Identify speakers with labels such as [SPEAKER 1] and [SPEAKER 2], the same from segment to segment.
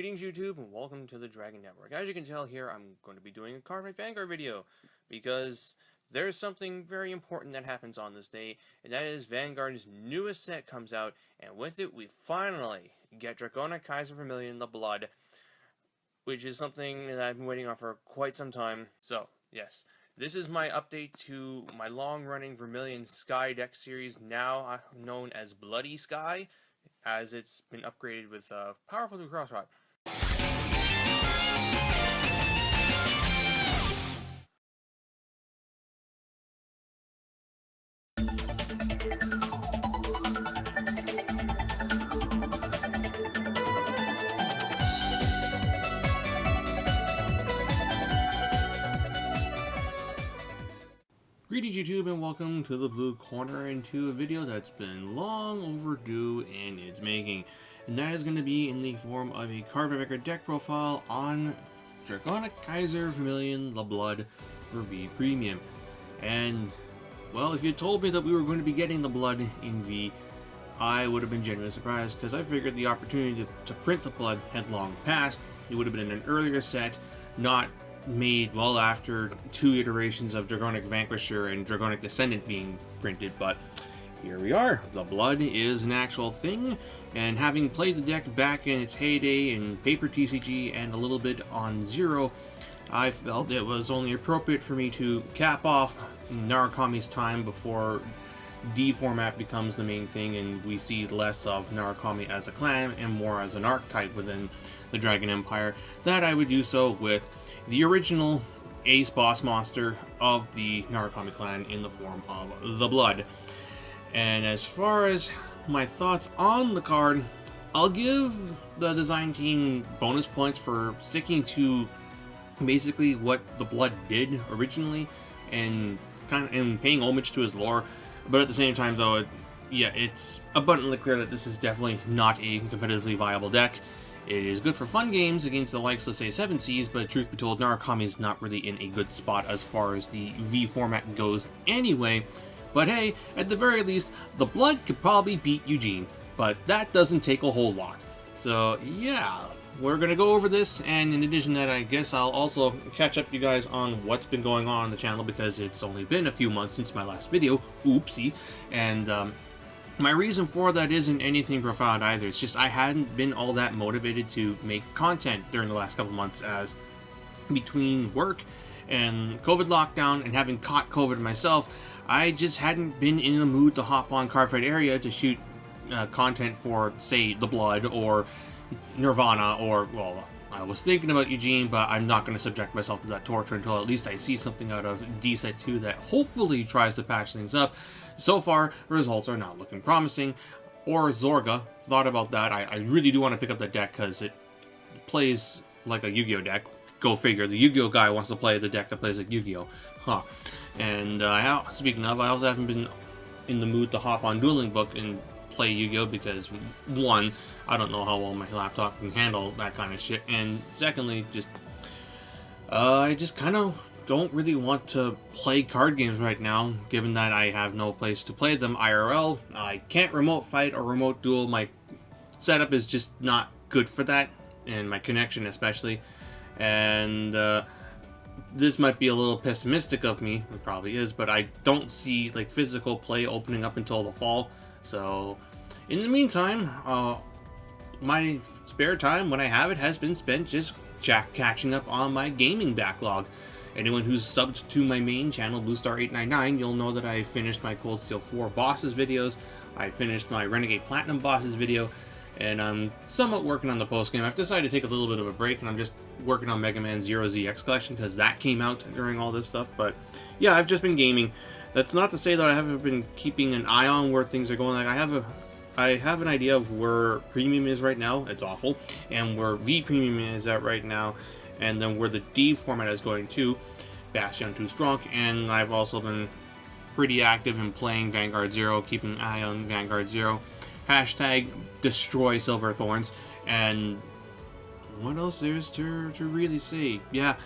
[SPEAKER 1] Greetings YouTube and welcome to the Dragon Network. As you can tell here, I'm going to be doing a Cardfight Vanguard video because there's something very important that happens on this day, and that is Vanguard's newest set comes out, and with it we finally get Dragonic Kaiser Vermillion, the Blood, which is something that I've been waiting on for quite some time. So, yes, this is my update to my long-running Vermilion Sky deck series, now known as Bloody Sky, as it's been upgraded with powerful new Crossride. Greetings YouTube and welcome to the Blue Corner and to a video that's been long overdue in its making. And that is going to be in the form of a Cardfight Vanguard deck profile on Dragonic Kaiser Vermillion, the Blood for V Premium. And, well, if you told me that we were going to be getting the Blood in V, I would have been genuinely surprised, because I figured the opportunity to print the Blood had long passed. It would have been in an earlier set, not made well after 2 iterations of Dragonic Vanquisher and Dragonic Descendant being printed, but here we are. The Blood is an actual thing, and having played the deck back in its heyday in paper TCG and a little bit on Zero, I felt it was only appropriate for me to cap off Narukami's time before D format becomes the main thing and we see less of Narukami as a clan and more as an archetype within the Dragon Empire, that I would do so with the original ace boss monster of the Narukami clan in the form of the Blood. And as far as my thoughts on the card, I'll give the design team bonus points for sticking to basically what the Blood did originally and paying homage to his lore. But at the same time though, it's abundantly clear that this is definitely not a competitively viable deck. It is good for fun games against the likes of, say, 7Cs, but truth be told, Narukami is not really in a good spot as far as the V format goes anyway. But hey, at the very least, the Blood could probably beat Eugene, but that doesn't take a whole lot. So yeah, we're going to go over this, and in addition to that, I guess I'll also catch up you guys on what's been going on the channel, because it's only been a few months since my last video, oopsie, and my reason for that isn't anything profound either. It's just I hadn't been all that motivated to make content during the last couple months, as between work and COVID lockdown and having caught COVID myself, I just hadn't been in the mood to hop on Cardfight area to shoot content for, say, The Blood or Nirvana, or, well, I was thinking about Eugene, but I'm not going to subject myself to that torture until at least I see something out of D-Set 2 that hopefully tries to patch things up. So far, results are not looking promising. Or Zorga, thought about that. I really do want to pick up that deck because it plays like a Yu-Gi-Oh deck. Go figure, the Yu-Gi-Oh guy wants to play the deck that plays like Yu-Gi-Oh. Huh. And speaking of, I also haven't been in the mood to hop on Dueling Book and play Yu-Gi-Oh because, one, I don't know how well my laptop can handle that kind of shit, and secondly, I just kind of don't really want to play card games right now, given that I have no place to play them IRL. I can't remote fight or remote duel. My setup is just not good for that, and my connection especially. And this might be a little pessimistic of me, it probably is, but I don't see like physical play opening up until the fall. So in the meantime, my spare time when I have it has been spent just catching up on my gaming backlog. Anyone who's subbed to my main channel, BlueStar899, you'll know that I finished my Cold Steel 4 bosses videos, I finished my Renegade Platinum bosses video, and I'm somewhat working on the post game. I've decided to take a little bit of a break, and I'm just working on Mega Man Zero ZX Collection because that came out during all this stuff. But yeah, I've just been gaming. That's not to say that I haven't been keeping an eye on where things are going. Like I have an idea of where Premium is right now. It's awful, and where V Premium is at right now, and then where the D format is going to, Bastion 2 Strong, and I've also been pretty active in playing Vanguard Zero, keeping an eye on Vanguard Zero. Hashtag destroy Silverthorns, and what else there's to really say? Yeah,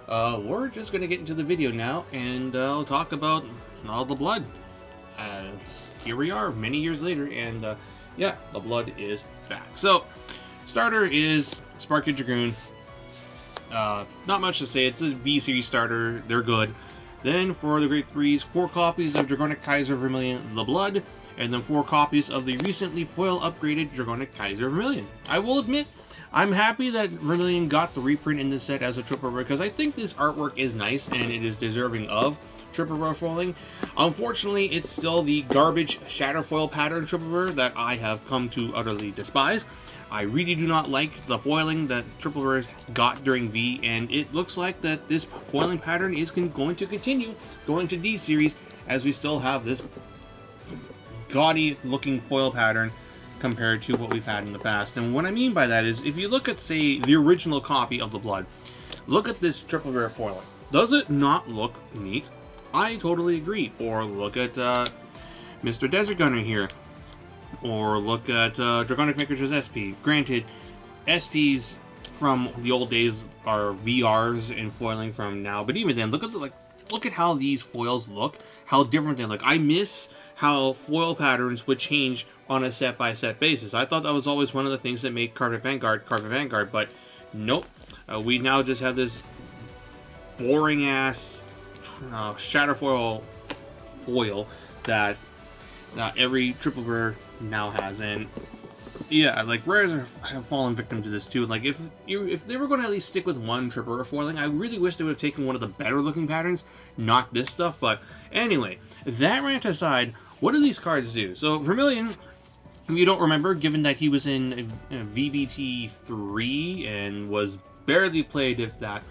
[SPEAKER 1] we're just going to get into the video now, and I'll talk about all the Blood. Here we are, many years later, and yeah, the Blood is back. So, starter is Sparky Dragoon. Not much to say. It's a V-Series starter. They're good. Then for the Great 3s, 4 copies of Dragonic Kaiser Vermillion The Blood, and then 4 copies of the recently foil upgraded Dragonic Kaiser Vermillion. I will admit, I'm happy that Vermillion got the reprint in this set as a triple rare, because I think this artwork is nice and it is deserving of triple rare foiling. Unfortunately, it's still the garbage shatter foil pattern triple rare that I have come to utterly despise. I really do not like the foiling that triple rares got during V, and it looks like that this foiling pattern is going to continue going to D series, as we still have this gaudy looking foil pattern compared to what we've had in the past. And what I mean by that is, if you look at, say, the original copy of the Blood, look at this triple rare foiling. Does it not look neat? I totally agree. Or look at Mr. Desert Gunner here. Or look at Dragonic Maker's SP. Granted, SPs from the old days are VRs and foiling from now, but even then, look at how these foils look, how different they look. I miss how foil patterns would change on a set-by-set basis. I thought that was always one of the things that made Cardfight Vanguard, but nope. We now just have this boring-ass Shatterfoil foil that every triple rare now has. And yeah, like, rares have fallen victim to this too. Like, if they were going to at least stick with one triple rare foiling, I really wish they would have taken one of the better looking patterns, not this stuff. But anyway, that rant aside, what do these cards do? So Vermillion, if you don't remember, given that he was in VBT 3 and was barely played, if that,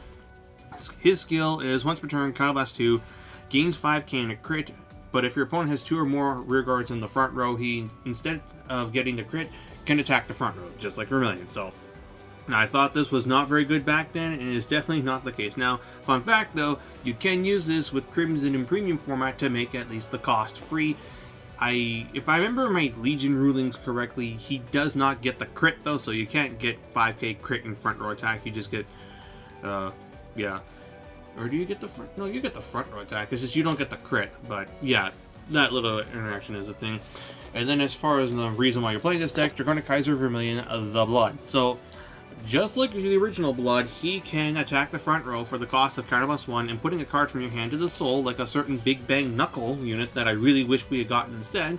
[SPEAKER 1] his skill is once per turn, Counterblast 2, gains 5k and a crit, but if your opponent has 2 or more rear guards in the front row, he, instead of getting the crit, can attack the front row, just like Vermillion. So I thought this was not very good back then, and it is definitely not the case now. Fun fact though, you can use this with Crimson in premium format to make at least the cost free. If I remember my Legion rulings correctly, he does not get the crit though, so you can't get 5k crit in front row attack. You just get, yeah. Or do you get the front? No, you get the front row attack. It's just you don't get the crit. But yeah, that little interaction is a thing. And then as far as the reason why you're playing this deck, Dragonic Kaiser Vermillion, The Blood. So just like the original Blood, he can attack the front row for the cost of counterblast 1 and putting a card from your hand to the soul, like a certain Big Bang Knuckle unit that I really wish we had gotten instead.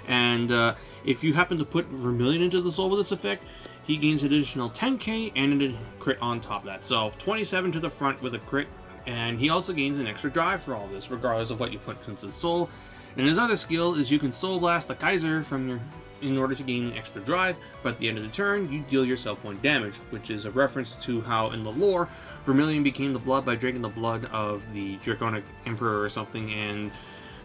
[SPEAKER 1] And if you happen to put Vermillion into the soul with this effect, he gains an additional 10k and a crit on top of that. So 27 to the front with a crit, and he also gains an extra drive for all this, regardless of what you put into the soul. And his other skill is you can Soul Blast the Kaiser in order to gain extra drive, but at the end of the turn, you deal yourself 1 damage, which is a reference to how in the lore, Vermillion became the blood by drinking the blood of the Dragonic Emperor or something, and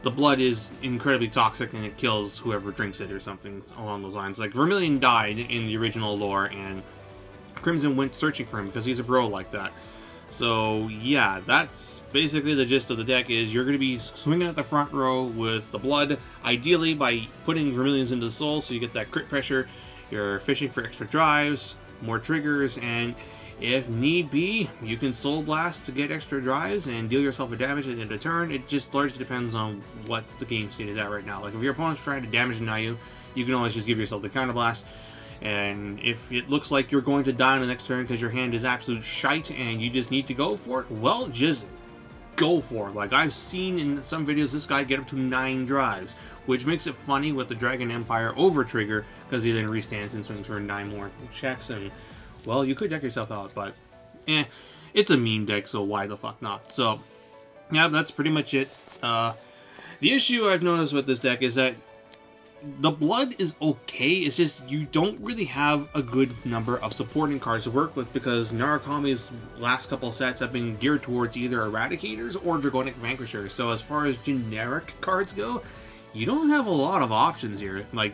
[SPEAKER 1] the blood is incredibly toxic and it kills whoever drinks it or something along those lines. Like, Vermillion died in the original lore, and Crimson went searching for him because he's a bro like that. So yeah, that's basically the gist of the deck. Is you're going to be swinging at the front row with the blood, ideally by putting Vermillions into the soul, so you get that crit pressure. You're fishing for extra drives, more triggers, and if need be, you can Soul Blast to get extra drives and deal yourself a damage at the end of the turn. It just largely depends on what the game state is at right now. Like, if your opponent's trying to damage deny you, you can always just give yourself the counter blast. And if it looks like you're going to die on the next turn because your hand is absolute shite and you just need to go for it, well, just go for it. Like, I've seen in some videos this guy get up to 9 drives, which makes it funny with the Dragon Empire over trigger, because he then restands and swings for 9 more checks, and, well, you could deck yourself out, but, it's a meme deck, so why the fuck not? So, yeah, that's pretty much it. The issue I've noticed with this deck is that the blood is okay, it's just you don't really have a good number of supporting cards to work with, because Narukami's last couple sets have been geared towards either Eradicators or Dragonic Vanquishers. So as far as generic cards go, you don't have a lot of options here. Like,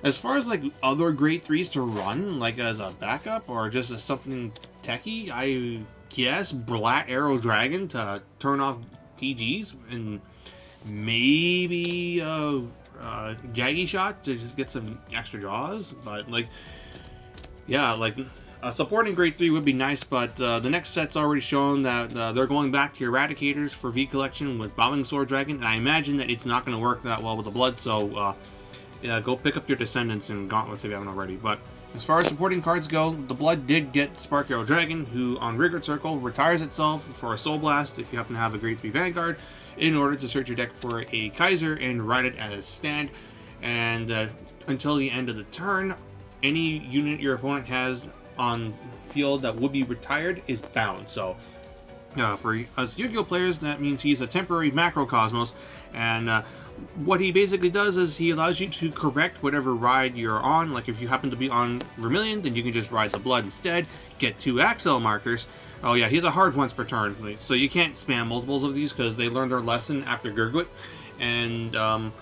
[SPEAKER 1] as far as like other grade 3s to run, like as a backup or just as something techie, I guess Black Arrow Dragon to turn off PGs, and maybe Jaggy Shot to just get some extra draws. But like, yeah, like supporting grade 3 would be nice, but the next set's already shown that they're going back to Eradicators for V Collection with Bombing Sword Dragon, and I imagine that it's not going to work that well with the blood, so yeah, go pick up your Descendants and Gauntlets if you haven't already. But as far as supporting cards go, the Blood did get Spark Arrow Dragon, who on Rigard Circle retires itself for a Soul Blast if you happen to have a Grade 3 Vanguard, in order to search your deck for a Kaiser and ride it as stand. And until the end of the turn, any unit your opponent has on field that would be retired is bound. So for us Yu-Gi-Oh players, that means he's a temporary Macrocosmos, and what he basically does is he allows you to correct whatever ride you're on. Like if you happen to be on Vermillion, then you can just ride the Blood instead, get 2 Axel markers. Oh yeah, he's a hard once per turn, so you can't spam multiples of these because they learned their lesson after Gurgwit. And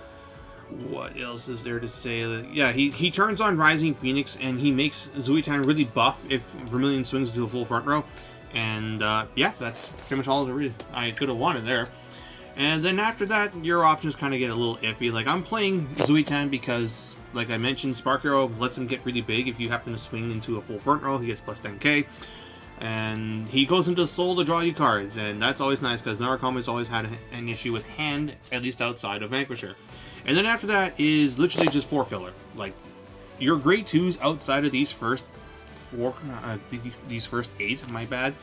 [SPEAKER 1] what else is there to say? Yeah, he turns on Rising Phoenix and he makes Zuitan really buff if Vermillion swings to a full front row. And yeah, that's pretty much all I could have wanted there. And then after that, your options kind of get a little iffy. Like, I'm playing Zuitan because, like I mentioned, Spark Arrow lets him get really big. If you happen to swing into a full front row, he gets plus 10k. And he goes into Soul to draw you cards, and that's always nice because Narcomi's always had an issue with hand, at least outside of Vanquisher. And then after that is literally just 4 filler. Like, your grade 2s outside of these first 4, these first 8, my bad,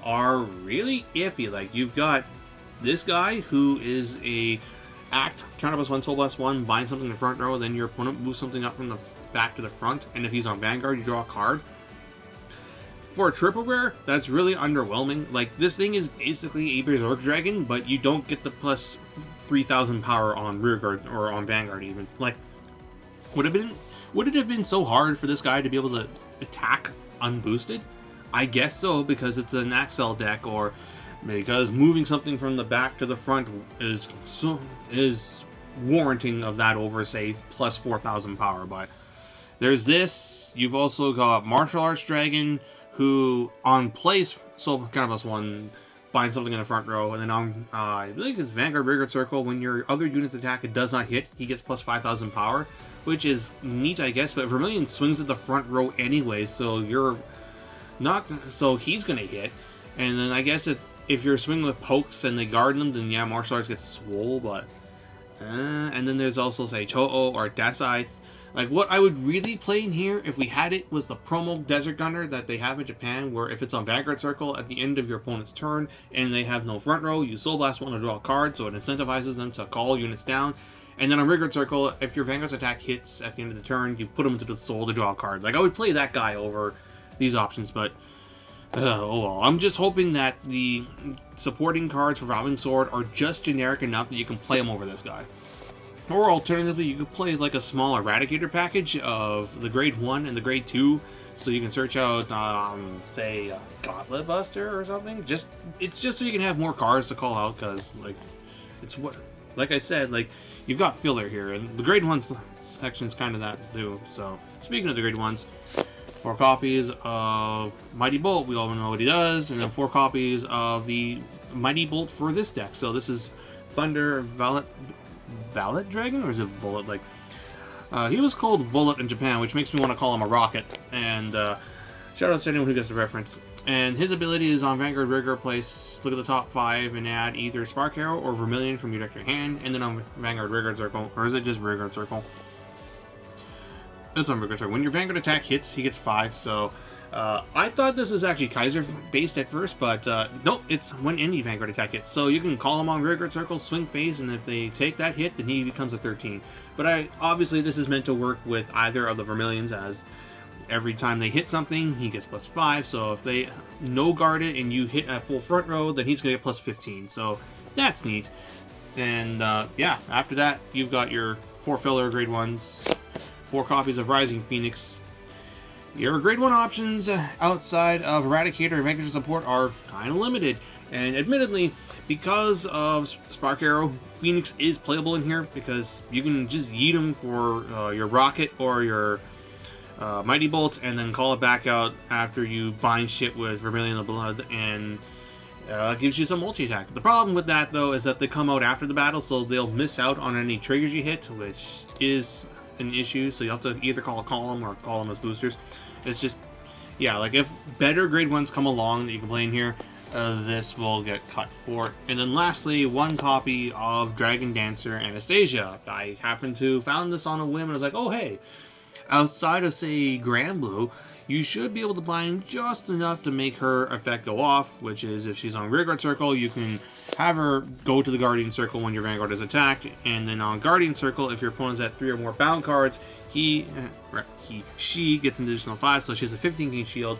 [SPEAKER 1] are really iffy. Like, you've got this guy who is a act, turn up as 1, Soul Blast 1, bind something in the front row, then your opponent moves something up from the back to the front, and if he's on Vanguard, you draw a card. For a triple rare, that's really underwhelming. Like, this thing is basically a Berserk Dragon, but you don't get the plus 3,000 power on Rearguard or on Vanguard even. Like, would it have been so hard for this guy to be able to attack unboosted? I guess so, because it's an Axel deck, or because moving something from the back to the front is warranting of that over, say, plus 4,000 power. But there's this. You've also got Martial Arts Dragon, who on place Soul kind of plus 1 binds something in the front row, and then on I believe it's Vanguard Rigard Circle, when your other unit's attack it does not hit, he gets plus 5,000 power, which is neat, I guess. But Vermillion swings at the front row anyway, so he's gonna hit. And then I guess if you're swinging with pokes and they guard them, then yeah, Martial Arts gets swole. But and then there's also, say, Cho-Oh or Dasai. Like, what I would really play in here, if we had it, was the promo Desert Gunner that they have in Japan, where if it's on Vanguard Circle at the end of your opponent's turn, and they have no front row, you Soul Blast 1 to draw a card, so it incentivizes them to call units down. And then on Rigard Circle, if your Vanguard's attack hits at the end of the turn, you put them into the Soul to draw a card. Like, I would play that guy over these options, but oh well. I'm just hoping that the supporting cards for Revolving Sword are just generic enough that you can play them over this guy. Or alternatively, you could play like a small Eradicator package of the grade 1 and the grade 2, so you can search out, say, Gauntlet Buster or something. It's just so you can have more cards to call out, because like I said, like, you've got filler here, and the grade 1 section is kind of that too. So speaking of the grade 1s, 4 copies of Mighty Bolt, we all know what he does, and then 4 copies of the Mighty Bolt for this deck. So this is Thunder Valet Dragon, or is it Volet? Like, he was called Volet in Japan, which makes me want to call him a rocket. And shout out to anyone who gets the reference. And his ability is on Vanguard Rigor, place, look at the top 5 and add either Spark Arrow or Vermillion from your deck to your hand, and then on Vanguard Rigor Circle, or is it just Rigor Circle? It's on Rigor Circle. When your Vanguard attack hits, he gets 5, so I thought this was actually Kaiser based at first, but nope, it's when any Vanguard attack hits. So you can call him on Rigard Circle, swing face, and if they take that hit, then he becomes a 13. But obviously this is meant to work with either of the Vermillions, as every time they hit something, he gets plus 5. So if they no guard it and you hit a full front row, then he's going to get plus 15. So that's neat. And yeah, after that, you've got your 4 filler grade 1s, 4 copies of Rising Phoenix. Your grade 1 options outside of Eradicator and Vanquisher support are kind of limited. And admittedly, because of Spark Arrow, Phoenix is playable in here, because you can just yeet him for your Rocket or your Mighty Bolt, and then call it back out after you bind shit with Vermillion the Blood, and gives you some multi-attack. The problem with that, though, is that they come out after the battle, so they'll miss out on any triggers you hit, which is an issue. So you have to either call a column or call them as boosters. It's just, yeah, like, if better grade 1s come along that you can play in here, this will get cut for. And then lastly, 1 copy of Dragon Dancer Anastasia. I happened to found this on a whim, and I was like, oh hey, outside of, say, Grand Blue, you should be able to bind just enough to make her effect go off, which is if she's on Rearguard Circle, you can have her go to the Guardian Circle when your Vanguard is attacked, and then on Guardian Circle, if your opponent's at 3 or more bound cards, she gets an additional 5, so she has a 15 gain shield.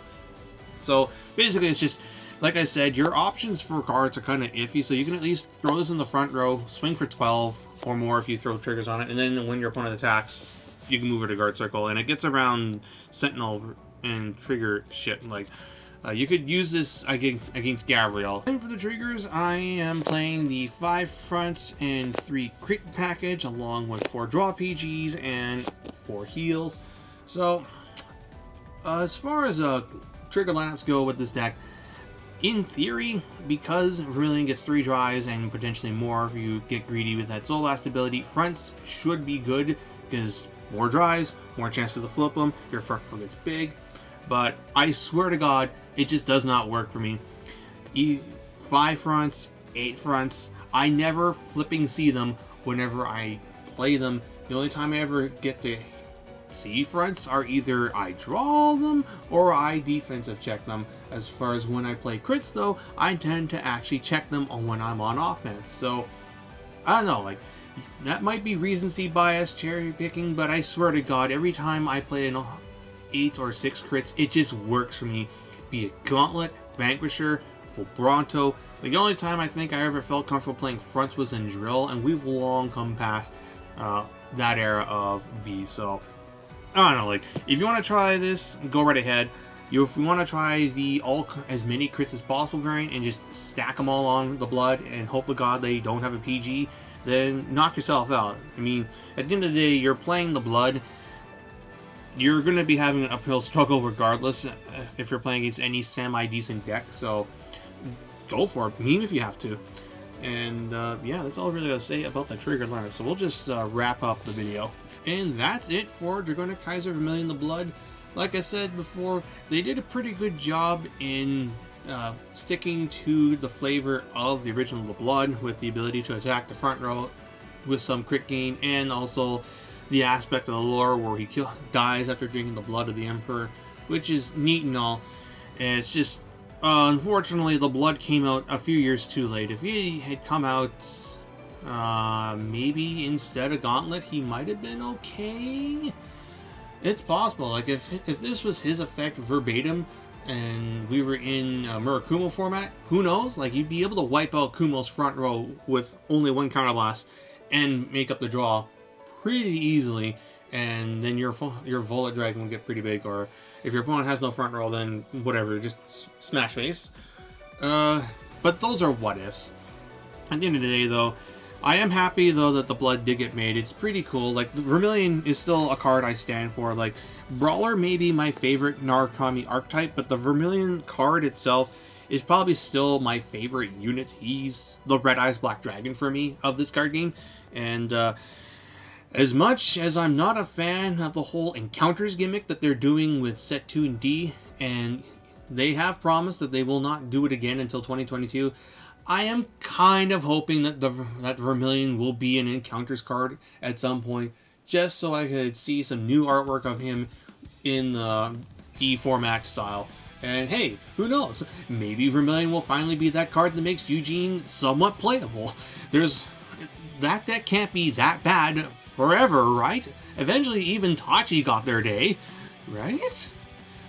[SPEAKER 1] So basically it's just, like I said, your options for cards are kind of iffy, so you can at least throw this in the front row, swing for 12 or more if you throw triggers on it, and then when your opponent attacks, you can move her to Guard Circle, and it gets around Sentinel and trigger shit. Like, you could use this against Gabriel. And for the triggers, I am playing the 5 fronts and 3 crit package, along with 4 draw PGs and 4 heals. So, as far as trigger lineups go with this deck, in theory, because Vermillion gets 3 drives and potentially more if you get greedy with that Soul Blast ability, fronts should be good because more drives, more chances to flip them, your front row gets big. But I swear to God, it just does not work for me. 5 fronts, 8 fronts, I never flipping see them whenever I play them. The only time I ever get to see fronts are either I draw them or I defensive check them. As far as when I play crits though, I tend to actually check them on when I'm on offense. So, I don't know, like, that might be recency bias, cherry picking, but I swear to God, every time I play an 8 or 6 crits, it just works for me. Be it Gauntlet, Vanquisher, Full Bronto. The only time I think I ever felt comfortable playing fronts was in Drill, and we've long come past that era of V. So, I don't know, like, if you want to try this, go right ahead. If you want to try the as many crits as possible variant and just stack them all on the blood and hope to God they don't have a PG, then knock yourself out. I mean, at the end of the day, you're playing the blood. You're going to be having an uphill struggle regardless if you're playing against any semi-decent deck, so go for it. Meme if you have to. And yeah, that's all I really got to say about the trigger lineup. So we'll just wrap up the video. And that's it for Dragonic Kaiser Vermillion the Blood. Like I said before, they did a pretty good job in sticking to the flavor of the original The Blood, with the ability to attack the front row with some crit gain, and also the aspect of the lore where he dies after drinking the blood of the Emperor, which is neat and all. And it's just, unfortunately, The Blood came out a few years too late. If he had come out maybe instead of Gauntlet, he might have been okay. It's possible. Like, if this was his effect verbatim and we were in Murakumo format, who knows? Like, you'd be able to wipe out Kumo's front row with only 1 counterblast and make up the draw pretty easily, and then your Volet Dragon will get pretty big. Or if your opponent has no front row, then whatever, just smash face. But those are what ifs. At the end of the day, though, I am happy though that the Blood did get made. It's pretty cool. Like, the Vermillion is still a card I stand for. Like, Brawler may be my favorite Narukami archetype, but the Vermillion card itself is probably still my favorite unit. He's the Red Eyes Black Dragon for me of this card game. And as much as I'm not a fan of the whole encounters gimmick that they're doing with set 2 and D, and they have promised that they will not do it again until 2022, I am kind of hoping that that Vermillion will be an encounters card at some point, just so I could see some new artwork of him in the D format style. And hey, who knows? Maybe Vermillion will finally be that card that makes Eugene somewhat playable. That deck can't be that bad forever, right? Eventually, even Tachi got their day, right?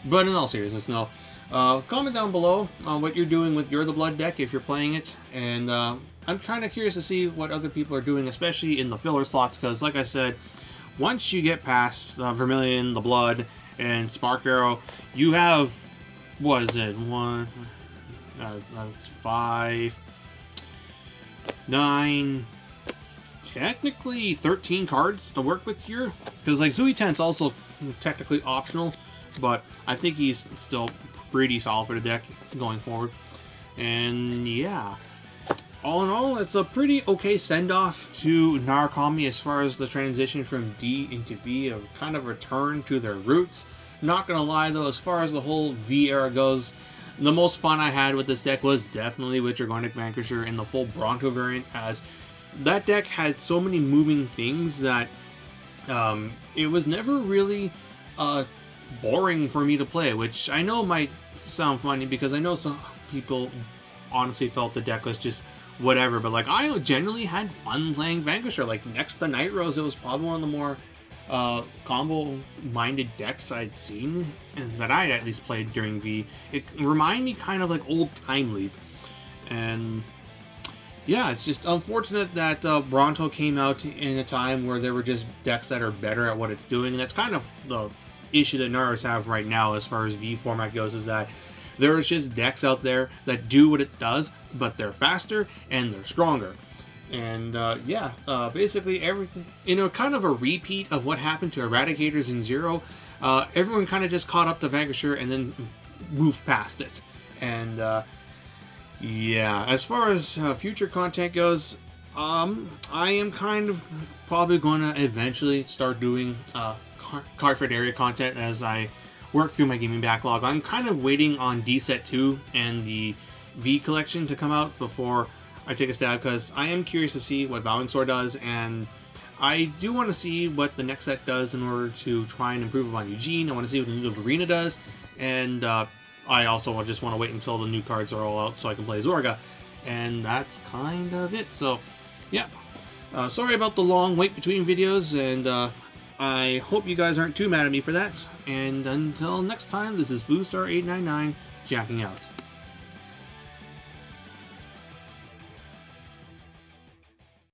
[SPEAKER 1] But in all seriousness, no. Comment down below on what you're doing with your The Blood deck if you're playing it, and I'm kind of curious to see what other people are doing, especially in the filler slots, because like I said, once you get past Vermillion, The Blood, and Spark Arrow, you have, what is it, 5, 9, technically 13 cards to work with here, because like Zuiten's also technically optional, but I think he's still pretty solid for the deck going forward. And yeah, all in all, it's a pretty okay send-off to Narukami as far as the transition from D into V, a kind of return to their roots. Not gonna lie though, as far as the whole V era goes, the most fun I had with this deck was definitely with Dragonic Vanquisher and the full Bronto variant, as that deck had so many moving things that it was never really boring for me to play, which I know might sound funny because I know some people honestly felt the deck was just whatever, but like I generally had fun playing Vanquisher. Like next to Night Rose, it was probably one of the more combo-minded decks I'd seen, and that I'd at least played during V. It reminded me kind of like old Time Leap, and yeah, it's just unfortunate that Bronto came out in a time where there were just decks that are better at what it's doing, and that's kind of the issue that Naras have right now as far as V format goes, is that there's just decks out there that do what it does, but they're faster and they're stronger. And basically everything, kind of a repeat of what happened to Eradicators in Zero. Everyone kind of just caught up to Vanquisher and then moved past it. And as far as future content goes, I am kind of probably going to eventually start doing Cardfight area content as I work through my gaming backlog. I'm kind of waiting on D Set 2 and the V collection to come out before I take a stab, because I am curious to see what Vowing Sword does, and I do want to see what the next set does in order to try and improve upon Eugene. I want to see what the new Arena does, and I also just want to wait until the new cards are all out so I can play Zorga, and that's kind of it. So yeah, sorry about the long wait between videos, and I hope you guys aren't too mad at me for that. And until next time, this is BlueStar899 jacking out.